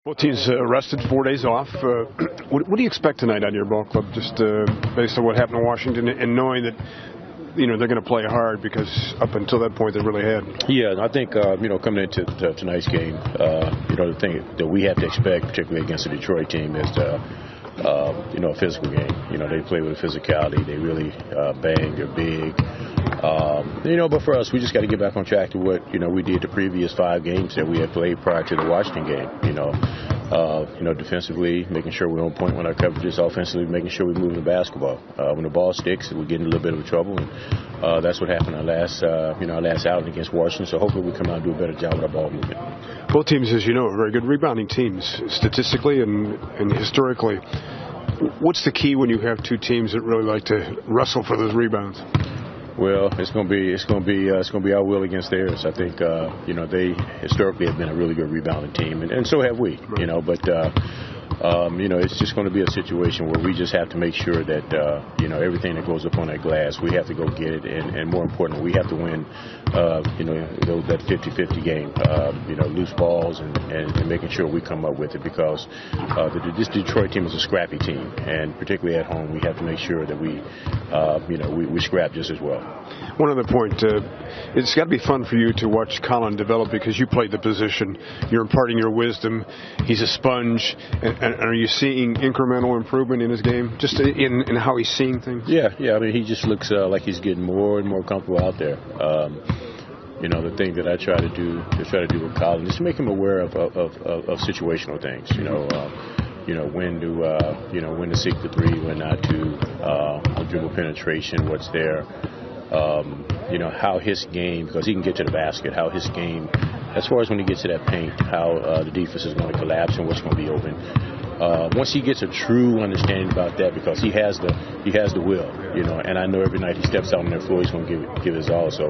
Both teams rested, 4 days off. What do you expect tonight out of your ball club, just based on what happened in Washington and knowing that, they're going to play hard because up until that point they really had? Yeah, I think, coming into tonight's game, the thing that we have to expect, particularly against the Detroit team, is a physical game. They play with physicality. They really bang. They're big. But for us, we just got to get back on track to what, we did the previous 5 games that we had played prior to the Washington game. Defensively, making sure we're on point with our coverages. Offensively, making sure we're moving the basketball. When the ball sticks, we're getting a little bit of trouble. And that's what happened our last outing against Washington. So hopefully we come out and do a better job with our ball movement. Both teams, as you know, are very good rebounding teams, statistically and historically. What's the key when you have 2 teams that really like to wrestle for those rebounds? Well, it's going to be our will against theirs. I think they historically have been a really good rebounding team, and so have we. It's just going to be a situation where we just have to make sure that everything that goes up on that glass, we have to go get it, and more importantly, we have to win. That 50-50 game. Loose balls and making sure we come up with it, because this Detroit team is a scrappy team, and particularly at home, we have to make sure that we scrap just as well. One other point, it's got to be fun for you to watch Colin develop, because you played the position. You're imparting your wisdom. He's a sponge. And are you seeing incremental improvement in his game, just in how he's seeing things? Yeah. I mean, he just looks like he's getting more and more comfortable out there. The thing that I try to do with Colin is to make him aware of situational things. When to seek the 3, when not to, dribble penetration, what's there. How his game, because he can get to the basket, how his game, as far as when he gets to that paint, how the defense is going to collapse and what's going to be open. Once he gets a true understanding about that, because he has the will, and I know every night he steps out on that floor, he's going to give his all. So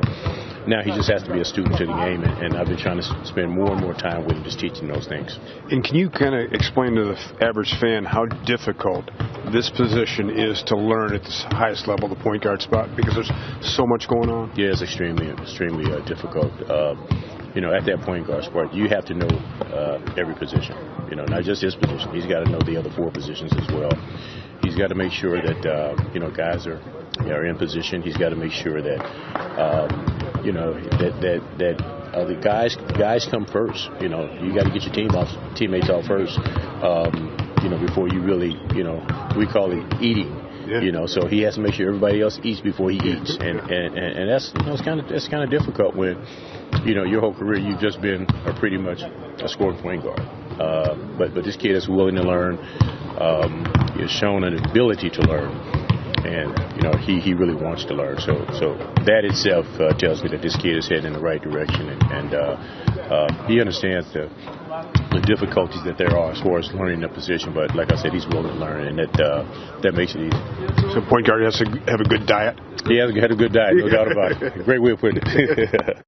now he just has to be a student to the game, and I've been trying to spend more and more time with him just teaching those things. And can you kind of explain to the average fan how difficult this position is to learn at the highest level, the point guard spot, because there's so much going on? Yeah, it's extremely difficult. At that point guard spot, you have to know every position. Not just his position. He's got to know the other 4 positions as well. He's got to make sure that guys are in position. He's got to make sure that the guys come first. You got to get your teammates out first. Before you really, we call it eating. Yeah. So he has to make sure everybody else eats before he eats, and that's kind of difficult when your whole career you've just been pretty much a scoring point guard. But this kid is willing to learn. He has shown an ability to learn, and he really wants to learn. So that itself tells me that this kid is heading in the right direction, and he understands the difficulties that there are as far as learning the position. But like I said, he's willing to learn, and that makes it easy. So point guard has to have a good diet? He has to have a good diet, no doubt about it. Great way of putting it.